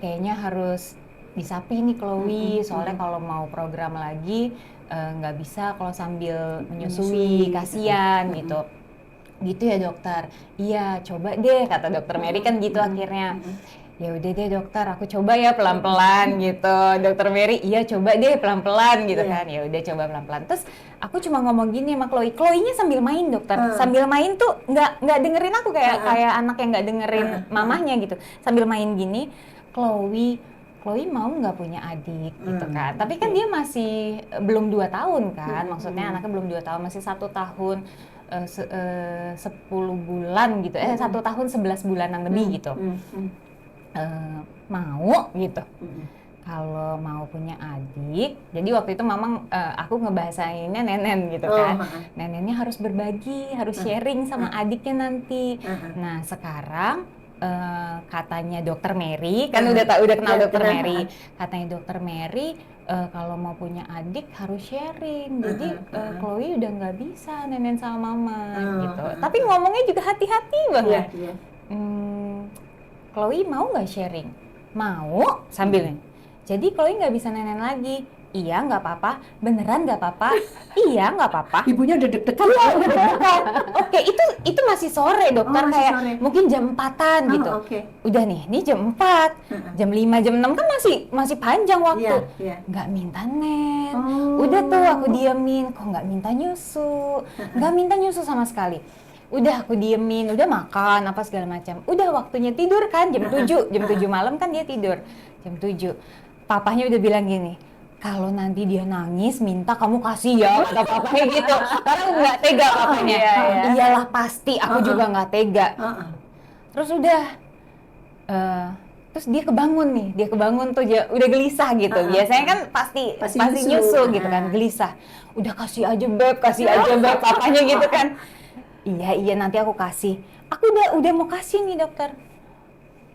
kayaknya harus disapi nih Chloe, soalnya kalau mau program lagi nggak bisa kalau sambil menyusui, kasihan gitu. Gitu ya dokter. Iya, coba deh kata dokter Mary kan gitu akhirnya. Ya udah deh dokter, aku coba ya pelan-pelan gitu. Dokter Mary, iya coba deh pelan-pelan gitu kan. Ya udah coba pelan-pelan. Terus aku cuma ngomong gini sama Chloe. Chloe-nya sambil main dokter. Sambil main tuh nggak dengerin aku kayak anak yang nggak dengerin mamahnya gitu. Sambil main gini, Chloe mau nggak punya adik gitu kan. Tapi kan dia masih belum 2 tahun kan. Maksudnya anaknya belum 2 tahun, masih 1 tahun 10 bulan gitu. 1 tahun 11 bulanan lebih gitu. Mau gitu. Kalau mau punya adik, jadi waktu itu mamang aku ngebahasainnya nenen gitu kan. Nenennya harus berbagi, harus sharing sama adiknya nanti. Nah sekarang katanya dokter Mary, kan udah kenal dokter Mary. Katanya dokter Mary kalau mau punya adik harus sharing. Jadi Chloe udah nggak bisa nenen sama mama gitu. Tapi ngomongnya juga hati-hati banget. Chloe mau nggak sharing? Mau sambilnya. Jadi Chloe nggak bisa nenen lagi. Iya nggak apa-apa, beneran nggak apa-apa. Iya nggak apa-apa. Ibunya udah deg-degan. Oke, itu masih sore dokter, kayak sore. Mungkin jam 4-an gitu. Udah nih, ini jam 4, jam 5, jam 6 kan masih panjang waktu. Nggak minta nen. Udah tuh aku diemin, kok nggak minta nyusu, nggak minta nyusu sama sekali. Udah aku diemin, udah makan apa segala macam. Udah waktunya tidur kan jam 7 malam kan dia tidur. Jam 7. Papahnya udah bilang gini, kalau nanti dia nangis minta kamu kasih ya, kata papanya gitu. Karena nggak tega papanya. Iyalah pasti, aku juga nggak tega. Terus udah, terus dia kebangun tuh udah gelisah gitu. Biasanya kan pasti nyusu gitu kan, gelisah. Udah kasih aja beb, papanya gitu kan. Iya nanti aku kasih. Aku udah mau kasih nih dokter.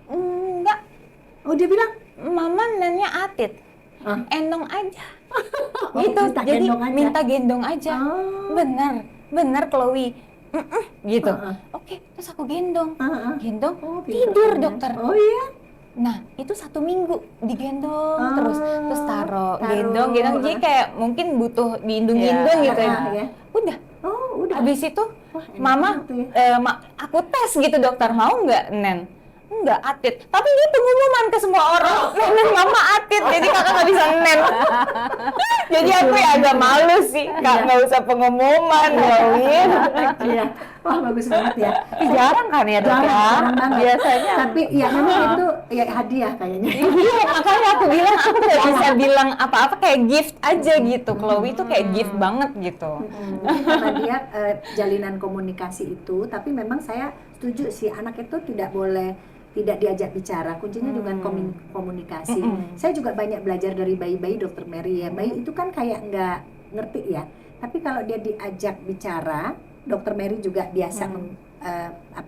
Enggak. Oh dia bilang, mama neneknya Atit. Endong aja. Gitu. Jadi minta gendong aja. Bener Chloe. Gitu. Oke, terus aku gendong. Tidur dokter. Oh iya. Nah, itu 1 minggu digendong terus taruh gendong. Jadi kayak mungkin butuh diindung-indung gitu ya. Udah. Habis itu mama aku tes gitu dokter, mau nggak nen? Enggak, Atit. Tapi dia pengumuman ke semua orang, nenen mama Atit, jadi kakak nggak bisa nen. Jadi aku ya agak malu sih, nggak usah pengumuman, Win. Iya. Wah bagus banget ya. Jarang kan ya dok ya? Biasanya. Tapi ya memang itu ya hadiah kayaknya. Iya, makanya aku bilang aku nggak bisa bilang apa-apa, kayak gift aja gitu. Chloe itu kayak gift banget gitu. Karena dia jalinan komunikasi itu, tapi memang saya setuju sih anak itu tidak boleh tidak diajak bicara, kuncinya dengan komunikasi. Saya juga banyak belajar dari bayi-bayi dokter Mary ya. Bayi itu kan kayak nggak ngerti ya, tapi kalau dia diajak bicara, dokter Mary juga biasa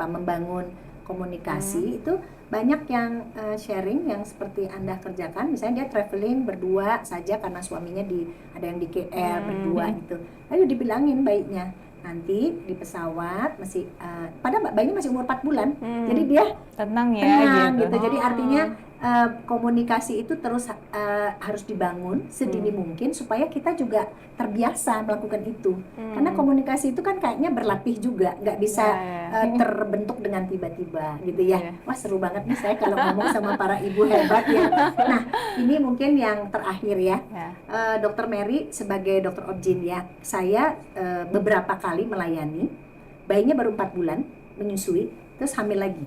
membangun komunikasi. Itu banyak yang sharing yang seperti Anda kerjakan, misalnya dia traveling berdua saja karena suaminya ada yang di KL berdua gitu. Lalu dibilangin bayinya, nanti di pesawat masih padahal bayinya masih umur 4 bulan. Jadi dia tenang gitu. Jadi artinya komunikasi itu terus harus dibangun sedini mungkin supaya kita juga terbiasa melakukan itu. Karena komunikasi itu kan kayaknya berlatih juga, nggak bisa terbentuk dengan tiba-tiba gitu ya. Wah seru banget nih saya kalau ngomong sama para ibu hebat ya. Nah ini mungkin yang terakhir ya. Dokter Mary sebagai dokter obgyn ya, saya beberapa kali melayani bayinya baru 4 bulan menyusui terus hamil lagi.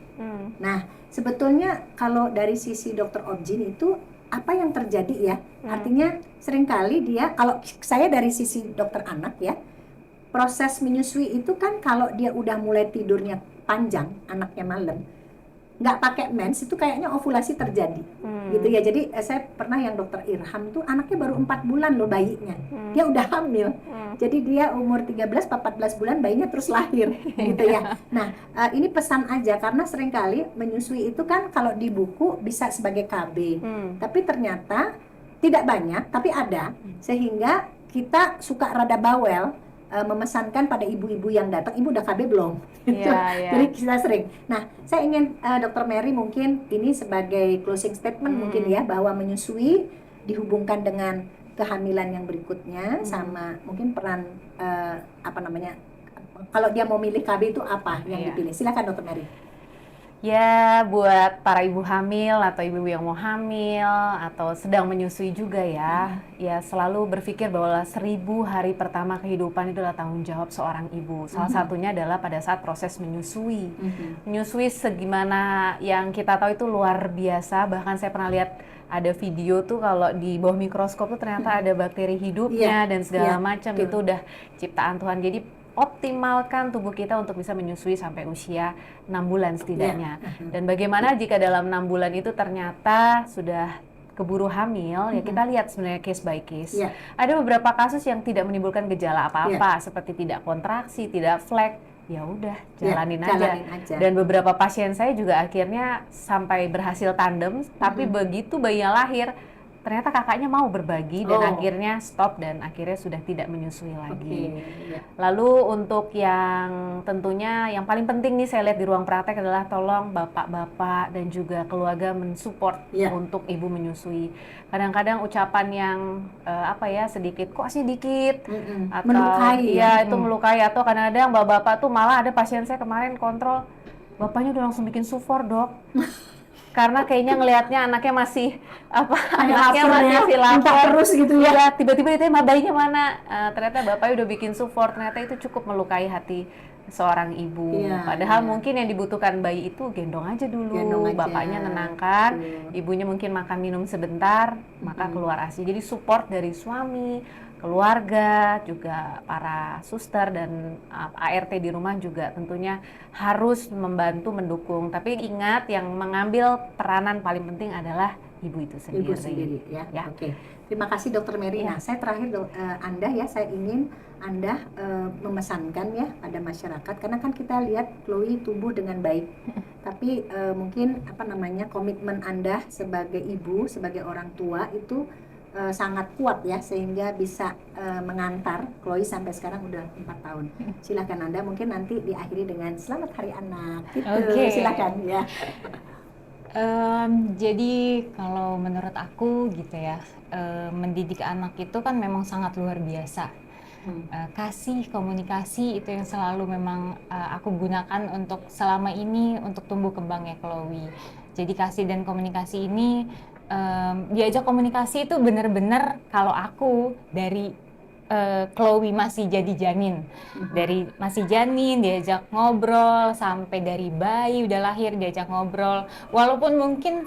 Nah sebetulnya kalau dari sisi dokter obgyn itu apa yang terjadi ya? Artinya seringkali dia, kalau saya dari sisi dokter anak ya, proses menyusui itu kan kalau dia udah mulai tidurnya panjang, anaknya malam, nggak pakai mens itu kayaknya ovulasi terjadi gitu ya. Jadi saya pernah yang dokter Irham tuh anaknya baru 4 bulan loh bayinya, dia udah hamil. Jadi dia umur 13-14 bulan bayinya terus lahir gitu ya. Nah ini pesan aja, karena seringkali menyusui itu kan kalau di buku bisa sebagai KB, tapi ternyata tidak banyak, tapi ada, sehingga kita suka rada bawel memesankan pada ibu-ibu yang datang, ibu udah KB belum? Iya. Jadi kita sering. Nah, saya ingin Dokter Mary mungkin ini sebagai closing statement mungkin ya, bahwa menyusui dihubungkan dengan kehamilan yang berikutnya, sama mungkin peran kalau dia mau milih KB itu apa yang dipilih? Silakan Dokter Mary. Ya, buat para ibu hamil atau ibu yang mau hamil atau sedang menyusui juga ya, ya selalu berpikir bahwa 1000 hari pertama kehidupan itu adalah tanggung jawab seorang ibu. Salah satunya adalah pada saat proses menyusui. Menyusui segimana yang kita tahu itu luar biasa, bahkan saya pernah lihat ada video tuh kalau di bawah mikroskop tuh ternyata ada bakteri hidupnya dan segala macam, itu udah ciptaan Tuhan. Jadi optimalkan tubuh kita untuk bisa menyusui sampai usia 6 bulan setidaknya. Dan bagaimana jika dalam 6 bulan itu ternyata sudah keburu hamil, ya kita lihat sebenarnya case by case. Ada beberapa kasus yang tidak menimbulkan gejala apa-apa, seperti tidak kontraksi, tidak flek, ya udah jalanin aja. Dan beberapa pasien saya juga akhirnya sampai berhasil tandem, tapi begitu bayinya lahir, ternyata kakaknya mau berbagi dan akhirnya stop dan akhirnya sudah tidak menyusui lagi. Lalu untuk yang tentunya yang paling penting nih saya lihat di ruang praktek adalah tolong bapak-bapak dan juga keluarga mensupport untuk ibu menyusui. Kadang-kadang ucapan yang sedikit atau melukai itu melukai, atau kadang-kadang bapak-bapak tuh malah ada pasien saya kemarin kontrol, bapaknya udah langsung bikin sufor, Dok. Karena kayaknya ngelihatnya anaknya masih lapar terus gitu ya. Tiba-tiba ditanya bayinya mana, ternyata bapaknya udah bikin sufor. Ternyata itu cukup melukai hati seorang ibu. Padahal mungkin yang dibutuhkan bayi itu gendong aja dulu, bapaknya nenangkan, ibunya mungkin makan minum sebentar, maka keluar ASI. Jadi support dari suami, keluarga, juga para suster dan ART di rumah juga tentunya harus membantu mendukung. Tapi ingat, yang mengambil peranan paling penting adalah ibu itu sendiri. Ibu sendiri ya. Oke. Terima kasih Dokter Mary. Nah, saya terakhir saya ingin Anda memesankan ya pada masyarakat, karena kan kita lihat Chloe tumbuh dengan baik. Tapi mungkin komitmen Anda sebagai ibu, sebagai orang tua itu sangat kuat ya, sehingga bisa mengantar Chloe sampai sekarang udah 4 tahun. Silakan Anda, mungkin nanti diakhiri dengan selamat hari anak gitu. Silakan ya. Jadi kalau menurut aku gitu ya, mendidik anak itu kan memang sangat luar biasa. Kasih, komunikasi itu yang selalu memang aku gunakan untuk selama ini untuk tumbuh kembangnya Chloe. Jadi kasih dan komunikasi ini, diajak komunikasi itu benar-benar kalau aku dari Chloe masih jadi janin, dari masih janin diajak ngobrol, sampai dari bayi udah lahir diajak ngobrol, walaupun mungkin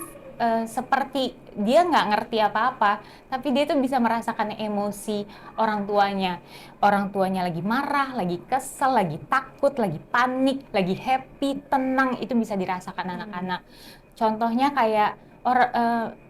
seperti dia nggak ngerti apa-apa, tapi dia tuh bisa merasakan emosi orang tuanya lagi marah, lagi kesel, lagi takut, lagi panik, lagi happy, tenang, itu bisa dirasakan anak-anak. Contohnya kayak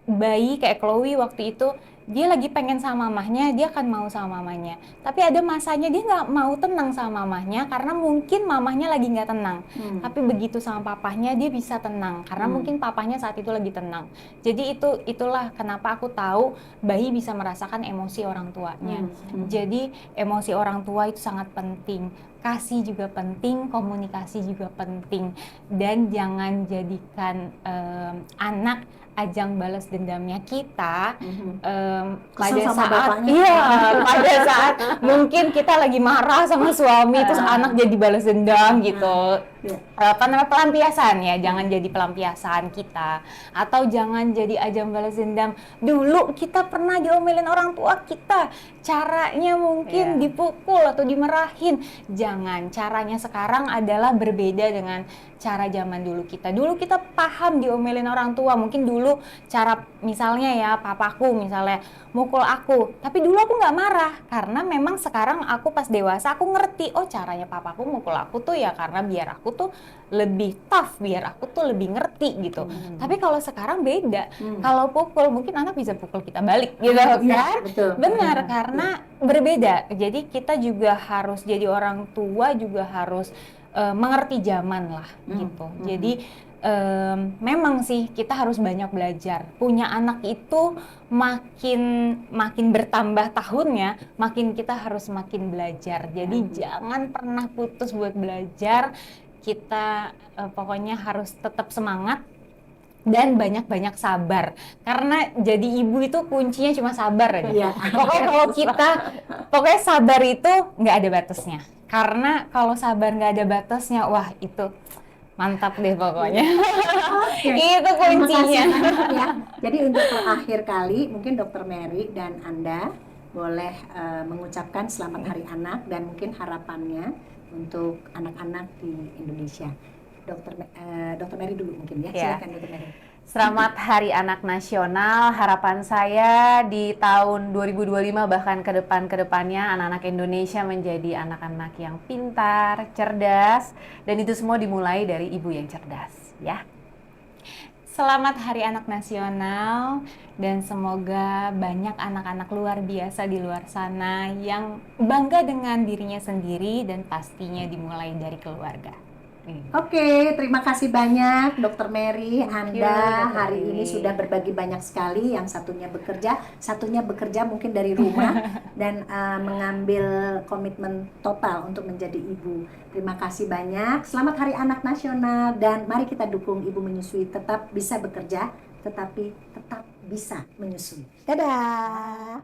bayi kayak Chloe waktu itu, dia lagi pengen sama mamahnya, dia akan mau sama mamanya. Tapi ada masanya dia nggak mau tenang sama mamahnya karena mungkin mamahnya lagi nggak tenang. Tapi begitu sama papahnya dia bisa tenang karena mungkin papahnya saat itu lagi tenang. Jadi itulah kenapa aku tahu bayi bisa merasakan emosi orang tuanya. Jadi emosi orang tua itu sangat penting. Kasih juga penting, komunikasi juga penting, dan jangan jadikan anak ajang balas dendamnya kita pada saat mungkin kita lagi marah sama suami terus anak jadi balas dendam gitu. Pelampiasan ya, jangan jadi pelampiasan kita, atau jangan jadi ajang balas dendam. Dulu kita pernah diomelin orang tua kita, caranya mungkin dipukul atau dimarahin. Jangan, caranya sekarang adalah berbeda dengan cara zaman dulu kita. Dulu kita paham diomelin orang tua, mungkin dulu cara misalnya ya papaku misalnya mukul aku, tapi dulu aku nggak marah karena memang sekarang aku pas dewasa aku ngerti, oh caranya papaku mukul aku tuh ya karena biar aku tuh lebih tough, biar aku tuh lebih ngerti gitu. Tapi kalau sekarang beda, kalau pukul mungkin anak bisa pukul kita balik gitu kan? Benar, karena berbeda. Jadi kita juga harus jadi orang tua juga harus mengerti zaman lah gitu. Jadi memang sih kita harus banyak belajar. Punya anak itu makin bertambah tahunnya, makin kita harus makin belajar. Jadi jangan pernah putus buat belajar. Kita pokoknya harus tetap semangat dan banyak-banyak sabar. Karena jadi ibu itu kuncinya cuma sabar aja. Iya. Pokoknya kalau pokoknya sabar itu nggak ada batasnya. Karena kalau sabar nggak ada batasnya, wah itu mantap deh pokoknya. Itu kuncinya. Ya. Jadi untuk terakhir kali mungkin Dokter Mary dan Anda boleh mengucapkan selamat Hari Anak dan mungkin harapannya untuk anak-anak di Indonesia. Dokter Mary dulu mungkin ya. Silakan Dokter Mary. Selamat Hari Anak Nasional. Harapan saya di tahun 2025 bahkan ke depannya anak-anak Indonesia menjadi anak-anak yang pintar, cerdas, dan itu semua dimulai dari ibu yang cerdas, ya. Selamat Hari Anak Nasional dan semoga banyak anak-anak luar biasa di luar sana yang bangga dengan dirinya sendiri dan pastinya dimulai dari keluarga. Oke, terima kasih banyak Dokter Mary. Anda Dr. hari ini Mary. sudah berbagi banyak sekali. Yang satunya bekerja mungkin dari rumah dan mengambil komitmen total untuk menjadi ibu. Terima kasih banyak. Selamat Hari Anak Nasional dan mari kita dukung ibu menyusui tetap bisa bekerja, tetapi tetap bisa menyusui. Dadah.